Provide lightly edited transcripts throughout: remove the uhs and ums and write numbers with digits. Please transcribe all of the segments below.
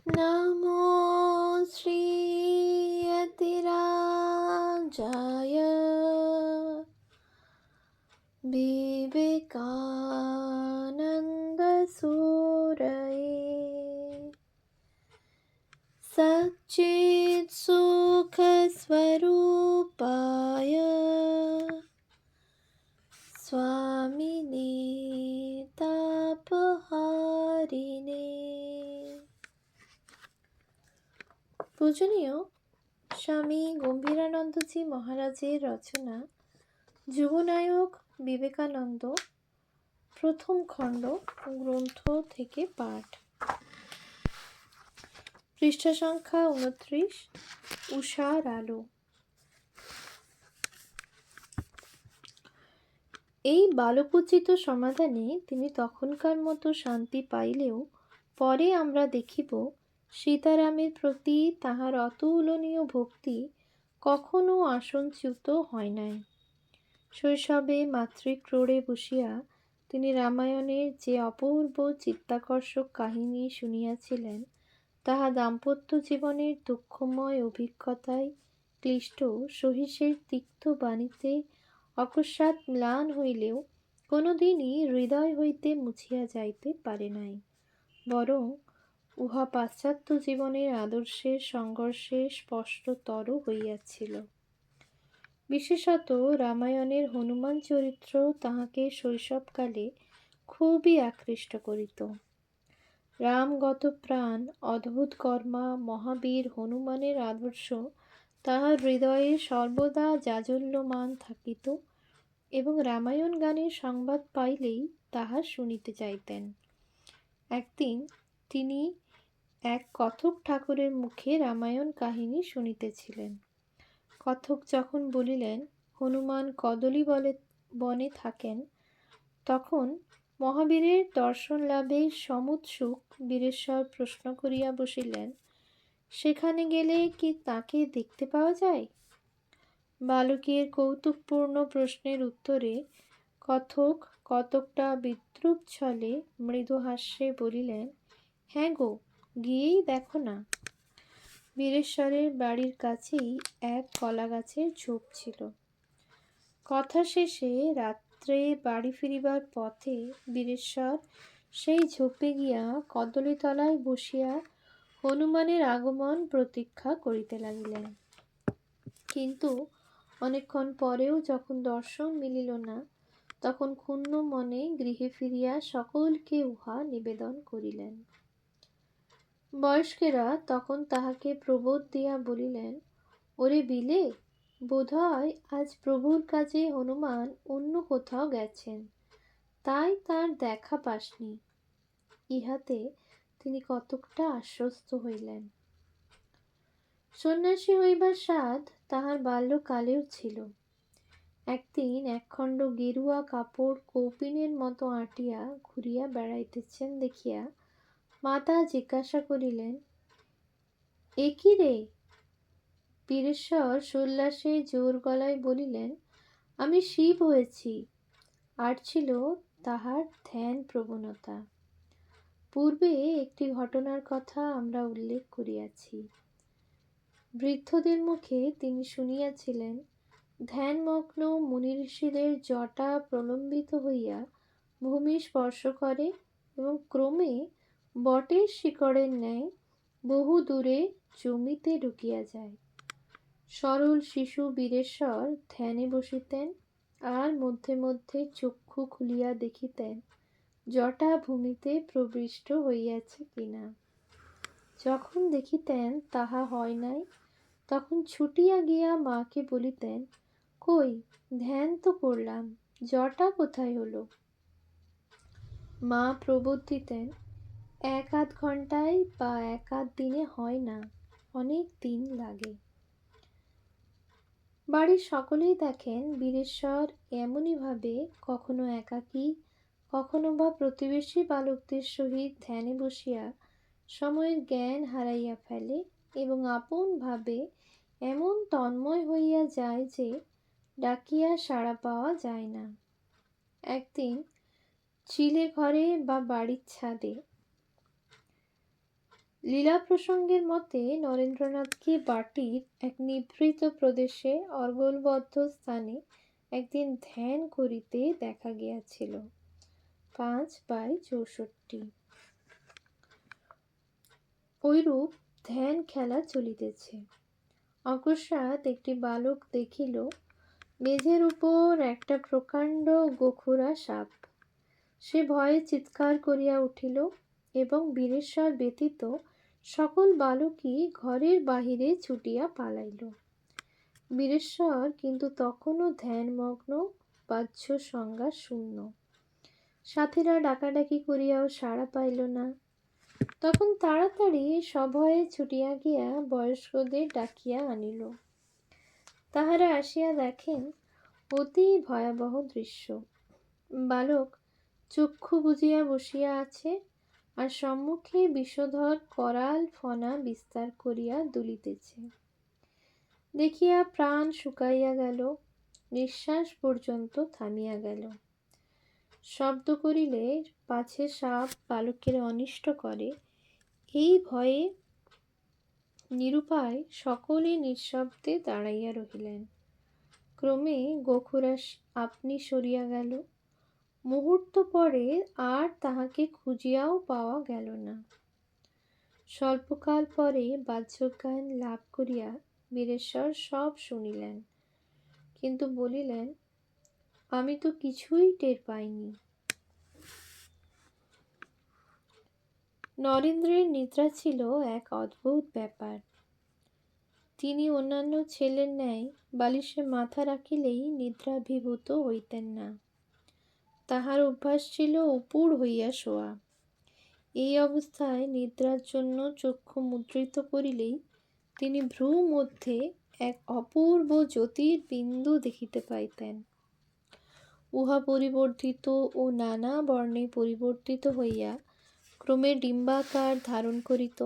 नमो श्रीयतिराजाय विवेकानन्दसूरये सच्चित्सुखस्वरूपाय स्वामिने तापहारिणे। পূজনীয় স্বামী গম্ভীরানন্দজি মহারাজের রচনা যুবনায়ক বিবেকানন্দ প্রথম খণ্ড গ্রন্থ থেকে পাঠ। পৃষ্ঠা সংখ্যা 29। উষার আলো। এই বালকোচিত সমাধানে তিনি তখনকার মতো শান্তি পাইলেও পরে আমরা দেখিব সীতারামের প্রতি তাহার অতুলনীয় ভক্তি কখনো আসনচ্যুত হয় নাই। শৈশবে মাতৃক্রোড়ে বসিয়া তিনি রামায়ণের যে অপূর্ব চিত্তাকর্ষক কাহিনী শুনিয়াছিলেন, তাহা দাম্পত্য জীবনের দুঃখময় অভিজ্ঞতায় ক্লিষ্ট সহিসের তিক্ত বাণীতে অকস্মাৎ ম্লান হইলেও কোনোদিনই হৃদয় হইতে মুছিয়া যাইতে পারে নাই, বরং উহা পাশ্চাত্য জীবনের আদর্শের সংঘর্ষে স্পষ্টতর হইয়াছিল। বিশেষত রামায়ণের হনুমান চরিত্র তাহাকে শৈশবকালে খুবই আকৃষ্ট করিত। রামগত প্রাণ, অদ্ভুত কর্মা, মহাবীর হনুমানের আদর্শ তাহার হৃদয়ে সর্বদা জাজ্বল্যমান থাকিত এবং রামায়ণ গানের সংবাদ পাইলেই তাহা শুনিতে চাইতেন। একদিন তিনি এক কথক ঠাকুরের মুখে রামায়ণ কাহিনী শুনিতেছিলেন। কথক যখন বলিলেন হনুমান কদলী বনে থাকেন, তখন মহাবীরের দর্শন লাভে সমুৎসুক বীরেশ্বর প্রশ্ন করিয়া বসিলেন, সেখানে গেলে কি তাকে দেখতে পাওয়া যায়? বালকের কৌতুকপূর্ণ প্রশ্নের উত্তরে কথক কতকটা বিদ্রূপ ছলে মৃদু হাস্যে বলিলেন, হ্যাঁ গো, গিয়েই দেখো না। বীরেশ্বরের বাড়ির কাছেই এক কলা গাছের ঝোপ ছিল। কথা শেষে রাত্রে বাড়ি ফিরিবার পথে বীরেশ্বর সেই ঝোপে গিয়া কদলীতলায় বসিয়া হনুমানের আগমন প্রতীক্ষা করিতে লাগিলেন। কিন্তু অনেকক্ষণ পরেও যখন দর্শন মিলিল না, তখন ক্ষুণ্ণ মনে গৃহে ফিরিয়া সকলকে উহা নিবেদন করিলেন। বয়স্কেরা তখন তাহাকে প্রবোধ দিয়া বলিলেন, ওরে বিলে, বোধহয় আজ প্রভুর কাজে হনুমান অন্য কোথাও গেছেন, তাই তার দেখা পাসনি। ইহাতে তিনি কতকটা আশ্বস্ত হইলেন। সন্ন্যাসী হইবার স্বাদ তাহার বাল্যকালেও ছিল। একদিন একখণ্ড গেরুয়া কাপড় কৌপিনের মতো আঁটিয়া ঘুরিয়া বেড়াইতেছেন দেখিয়া মাতা জিজ্ঞাসা করিলেন, এ কি রে? বীরেশ্বর সোল্লাসে জোর গলায় বলিলেন, আমি শিব হয়েছি। আর ছিল তাহার ধ্যান প্রবণতা। পূর্বে একটি ঘটনার কথা আমরা উল্লেখ করিয়াছি। বৃদ্ধদের মুখে তিনি শুনিয়াছিলেন, ধ্যানমগ্ন মুনি ঋষিদের জটা প্রলম্বিত হইয়া ভূমি স্পর্শ করে এবং ক্রমে বটের শিকড়ের ন্যায় বহু দূরে জমিতে ঢুকিয়া যায়। সরল শিশু বীরেশ্বর ধ্যানে বসিতেন আর মধ্যে মধ্যে চক্ষু খুলিয়া দেখিতেন জটা ভূমিতে প্রবিষ্ট হইয়াছে কিনা। যখন দেখিতেন তাহা হয় নাই, তখন ছুটিয়া গিয়া মাকে বলিতেন, কই, ধ্যান তো করলাম, জটা কোথায় হলো? মা প্রবোধ দিতেন, 1-8 ঘন্টায় বা 1-8 দিনে হয় না, অনেক দিন লাগে। বাড়ির সকলেই দেখেন বীরেশ্বর এমনই ভাবে কখনো একাকী, কখনো বা প্রতিবেশী বালকদের সহিত ধ্যানে বসিয়া সময়ের জ্ঞান হারাইয়া ফেলে এবং আপন ভাবে এমন তন্ময় হইয়া যায় যে ডাকিয়া সাড়া পাওয়া যায় না। একদিন চিলে ঘরে বা বাড়ির ছাদে লীলা প্রসঙ্গের মতে নরেন্দ্রনাথকে বাটির এক নিভৃত প্রদেশে অর্গলবদ্ধ স্থানে একদিন ধ্যান করিতে দেখা গিয়াছিল। 5/64। ঐরূপ ধ্যান খেলা চলিতেছে। অকস্মাৎ একটি বালক দেখিল মেঝের উপর একটা প্রকাণ্ড গোখুরা সাপ। সে ভয়ে চিৎকার করিয়া উঠিল এবং বীরেশ্বর ব্যতীত সকল বালকই ঘরের বাহিরে ছুটিয়া পালাইল। বীরেশ্বর কিন্তু তখনও ধ্যানমগ্ন, বাহ্য সংজ্ঞা শূন্য। সাথীরা ডাকাডাকি করিয়াও সাড়া পাইল না। তখন তাড়াতাড়ি সভয়ে ছুটিয়া গিয়া বয়স্কদের ডাকিয়া আনিল। তাহারা আসিয়া দেখেন অতি ভয়াবহ দৃশ্য। বালক চক্ষু বুজিয়া বসিয়া আছে, আর সম্মুখে বিষধর করাল ফনা বিস্তার করিয়া দুলিতেছে। দেখিয়া প্রাণ শুকাইয়া গেল, নিঃশ্বাস পর্যন্ত থামিয়া গেল। শব্দ করিলে পাছে সাপ বালকের অনিষ্ট করে, এই ভয়ে নিরুপায় সকলে নিঃশব্দে দাঁড়াইয়া রহিলেন। ক্রমে গোখুরা আপনি সরিয়া গেল। মুহূর্ত পরে আর তাহাকে খুঁজিয়াও পাওয়া গেল না। স্বল্পকাল পরে বাহ্যজ্ঞান লাভ করিয়া বীরেশ্বর সব শুনিলেন, কিন্তু বলিলেন, আমি তো কিছুই টের পাইনি। নরেন্দ্রের নিদ্রা ছিল এক অদ্ভুত ব্যাপার। তিনি অন্যান্য ছেলের ন্যায় বালিশে মাথা রাখিলেই নিদ্রাভিভূত হইতেন না। তাহার অভ্যাস ছিল উপুড় হইয়া শোয়া। এই অবস্থায় নিদ্রার জন্য চক্ষু মুদ্রিত করিলেই তিনি ভ্রু মধ্যে এক অপূর্ব জ্যোতির বিন্দু দেখিতে পাইতেন। উহা পরিবর্ধিত ও নানা বর্ণে পরিবর্তিত হইয়া ক্রমে ডিম্বাকার ধারণ করিত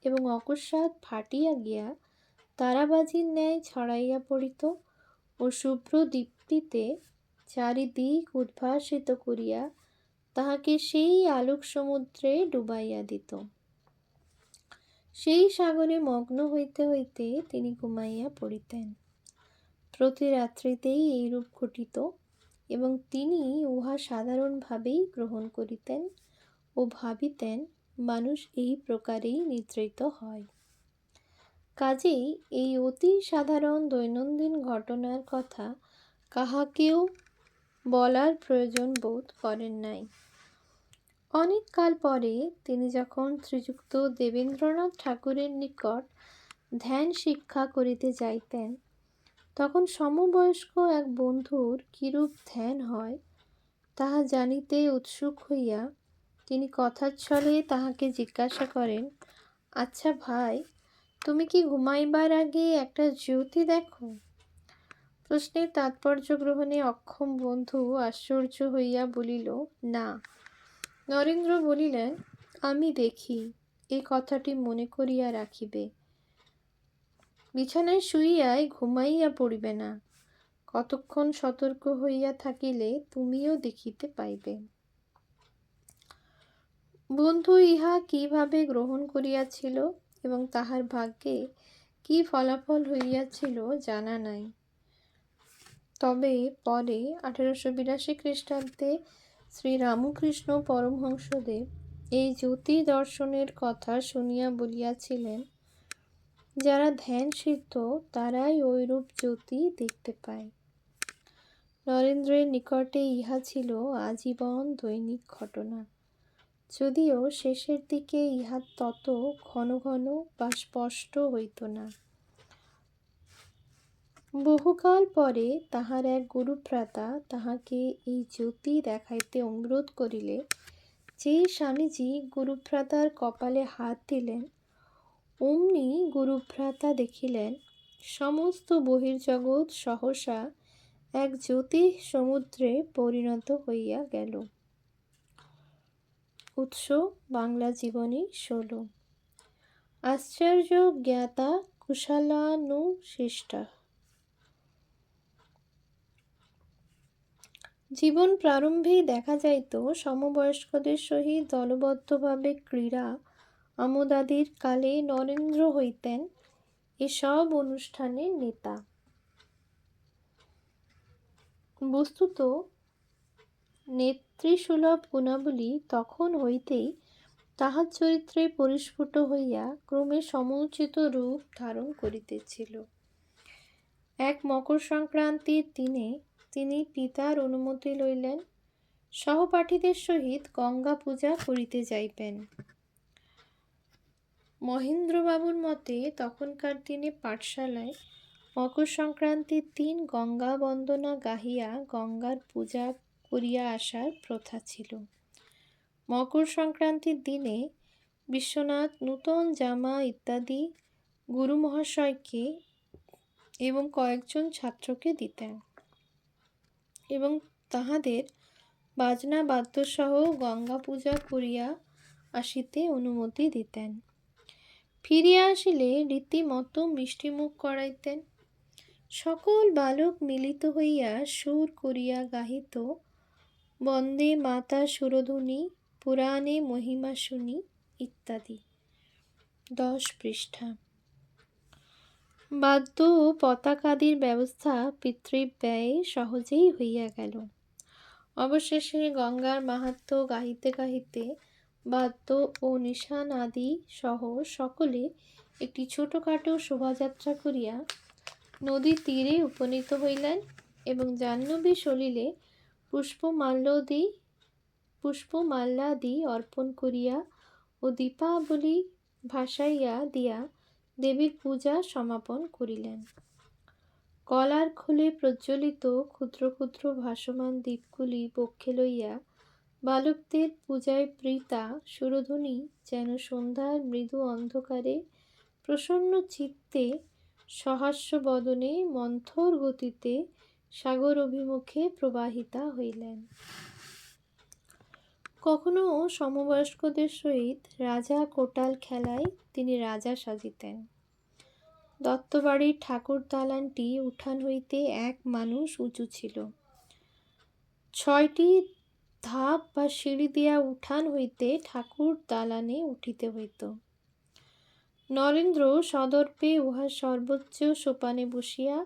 এবং অকস্মাৎ ফাটিয়া গিয়া তারাবাজির ন্যায় ছড়াইয়া পড়িত ও শুভ্র দীপ্তিতে চারিদিক উদ্ভাসিত করিয়া তাহাকে সেই আলোক সমুদ্রে ডুবাইয়া দিত। সেই সাগরে মগ্ন হইতে হইতে তিনি ঘুমাইয়া পড়িতেন। প্রতি রাত্রিতেই এইরূপ ঘটিত এবং তিনি উহা সাধারণভাবেই গ্রহণ করিতেন ও ভাবিতেন মানুষ এই প্রকারেই নিদ্রিত হয়। কাজেই এই অতি সাধারণ দৈনন্দিন ঘটনার কথা কাহাকেও বলার প্রয়োজন বোধ করেন নাই। অনেক কাল পরে তিনি যখন শ্রীযুক্ত দেবেন্দ্রনাথ ঠাকুরের নিকট ধ্যান শিক্ষা করিতে যাইতেন, তখন সমবয়স্ক এক বন্ধুর কিরূপ ধ্যান হয় তাহা জানিতে উৎসুক হইয়া তিনি কথার ছলে তাহাকে জিজ্ঞাসা করেন, আচ্ছা ভাই, তুমি কি ঘুমাইবার আগে একটা জ্যোতি দেখো? প্রশ্নের তাৎপর্য গ্রহণে অক্ষম বন্ধু আশ্চর্য হইয়া বলিল, না। নরেন্দ্র বলিলেন, আমি দেখি, এই কথাটি মনে করিয়া রাখিবে। বিছানায় শুইয়াই ঘুমাইয়া পড়িবে না। কতক্ষণ সতর্ক হইয়া থাকিলে তুমিও দেখিতে পাইবে। বন্ধু ইহা কিভাবে গ্রহণ করিয়াছিল এবং তাহার ভাগ্যে কি ফলাফল হইয়াছিল জানা নাই। তবে পরে 1882 খ্রিস্টাব্দে শ্রী রামকৃষ্ণ পরমহংসদেব এই জ্যোতি দর্শনের কথা শুনিয়া বলিয়াছিলেন, যারা ধ্যান সিদ্ধ তারাই ঐরূপ জ্যোতি দেখতে পায়। নরেন্দ্রের নিকটে ইহা ছিল আজীবন দৈনিক ঘটনা, যদিও শেষের দিকে ইহা তত ঘন ঘন বা স্পষ্ট হইত না। বহুকাল পরে তাহার এক গুরুভ্রাতা তাহাকে এই জ্যোতি দেখাইতে অনুরোধ করিলে যেই স্বামীজি গুরুভ্রাতার কপালে হাত দিলেন, অমনি গুরুভ্রাতা দেখিলেন সমস্ত বহির্জগৎ সহসা এক জ্যোতি সমুদ্রে পরিণত হইয়া গেল। উৎস বাংলা জীবনী 16। আশ্চর্য জ্ঞাতা কুশলানুশিষ্টা। জীবন প্রারম্ভেই দেখা যাইত সমবয়স্কদের সহিত দলবদ্ধভাবে ক্রীড়া আমোদাদির কালে নরেন্দ্র হইতেন এসব অনুষ্ঠানের নেতা। বস্তুত নেতৃসুলভ গুণাবলী তখন হইতেই তাহার চরিত্রে পরিস্ফুট হইয়া ক্রমে সমুচিত রূপ ধারণ করিতেছিল। এক মকর সংক্রান্তির দিনে তিনি পিতার অনুমতি লইলেন, সহপাঠীদের সহিত গঙ্গা পূজা করিতে যাইবেন। মহেন্দ্রবাবুর মতে তখনকার দিনে পাঠশালায় মকর সংক্রান্তির দিন গঙ্গা বন্দনা গাহিয়া গঙ্গার পূজা করিয়া আসার প্রথা ছিল। মকর সংক্রান্তির দিনে বিশ্বনাথ নূতন জামা ইত্যাদি গুরু মহাশয়কে এবং কয়েকজন ছাত্রকে দিতেন এবং তাহাদের বাজনা বাদ্যসহ গঙ্গা পূজা করিয়া আসিতে অনুমতি দিতেন। ফিরিয়া আসিলে রীতিমতো মিষ্টিমুখ করাইতেন। সকল বালক মিলিত হইয়া সুর করিয়া গাহিত, বন্দে মাতা সুরধুনী, পুরাণে মহিমা শুনি ইত্যাদি। 10 পৃষ্ঠা। বাদ্য ও পতাকাদির ব্যবস্থা পিতৃব্যয়ে সহজেই হইয়া গেল। অবশেষে গঙ্গার মাহাত্ম্য গাহিতে গাহিতে বাদ্য ও নিশান আদি সহ সকলে একটি ছোটখাটো শোভাযাত্রা করিয়া নদীর তীরে উপনীত হইলেন এবং জাহ্নবী সলিলে পুষ্পমাল্যাদি অর্পণ করিয়া ও দীপাবলি ভাসাইয়া দিয়া দেবীর পূজা সমাপন করিলেন। কলার খোলে প্রজ্বলিত ক্ষুদ্র ক্ষুদ্র ভাসমান দ্বীপগুলি বক্ষে লইয়া বালকদের পূজায় প্রীতা সুরধুনী যেন সন্ধ্যার মৃদু অন্ধকারে প্রসন্ন চিত্তে সহাস্য বদনে মন্থর গতিতে সাগর অভিমুখে প্রবাহিতা হইলেন। কখনো সমবয়স্কদের সহিত রাজা কোটাল খেলায় তিনি রাজা সাজিতেন। দত্তবাড়ির ঠাকুর দালানটি উঠান হইতে এক মানুষ উঁচু ছিল। 6টি ধাপ বা সিঁড়ি দিয়া উঠান হইতে ঠাকুর দালানে উঠিতে হইত। নরেন্দ্র সদর্পে উহার সর্বোচ্চ সোপানে বসিয়া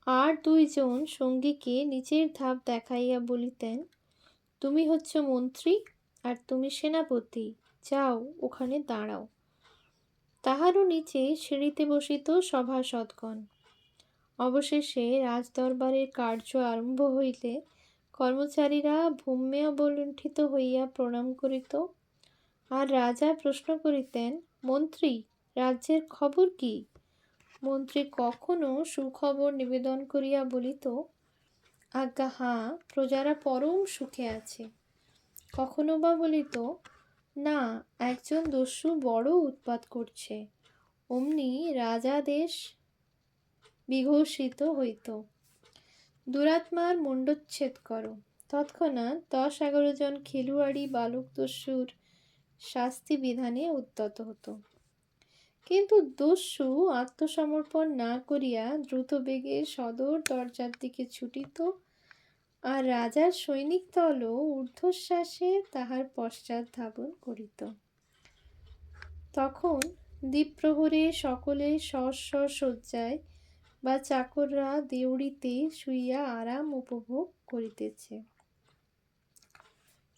আর 2 জন সঙ্গীকে নিচের ধাপ দেখাইয়া বলিতেন, তুমি হচ্ছ মন্ত্রী আর তুমি সেনাপতি, যাও ওখানে দাঁড়াও। তাহারও নিচে সিঁড়িতে বসিত সভাসদগণ। অবশেষে রাজদরবারের কার্য আরম্ভ হইলে কর্মচারীরা ভূম্যে বলুণ্ঠিত হইয়া প্রণাম করিত, আর রাজা প্রশ্ন করিতেন, মন্ত্রী, রাজ্যের খবর কি? মন্ত্রী কখনো সুখবর নিবেদন করিয়া বলিত, আজ্ঞা হাঁ, প্রজারা পরম সুখে আছে। কখনো বা বলিত, না, একজন দস্যু বড় উৎপাত করছে। অমনি রাজাদেশ বিঘোষিত হইত, দুরাত্মার মুণ্ডচ্ছেদ করো। তৎক্ষণাৎ 10-11 জন খেলুয়াড়ি বালক দস্যুর শাস্তি বিধানে উদ্যত হতো। কিন্তু দস্যু আত্মসমর্পণ না করিয়া দ্রুত বেগে সদর দরজার দিকে ছুটিত, আর রাজার সৈনিক দলও ঊর্ধ্বশ্বাসে তাহার পশ্চাৎ ধাবন করিত। তখন দ্বীপ্রহরে সকলে স্ব শয্যায় বা চাকররা দেউড়িতে শুইয়া আরাম উপভোগ করিতেছে।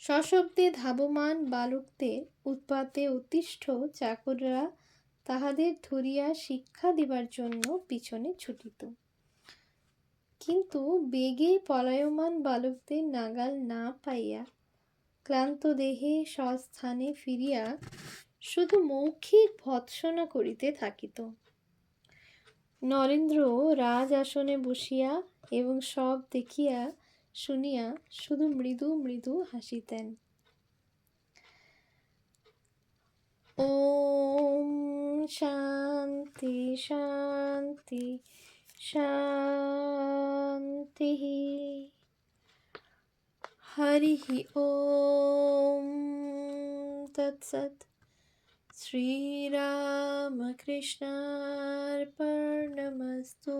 সশব্দে ধাবমান বালকদের উৎপাতে অতিষ্ঠ চাকররা তাহাদের ধরিয়া শিক্ষা দিবার জন্য পিছনে ছুটিত। কিন্তু বেগে পলায়মান বালকদের নাগাল না পাইয়া ক্লান্ত দেহে স্বস্থানে ফিরিয়া শুধু মৌখিক ভৎসনা করিতে থাকিত। নরেন্দ্র রাজ আসনে বসিয়া এবং সব দেখিয়া শুনিয়া শুধু মৃদু মৃদু হাসিতেন। ওম শান্তি শান্তি শান্তি। হরি ওম তৎসৎ। শ্রীরামকৃষ্ণার্পণমস্তু।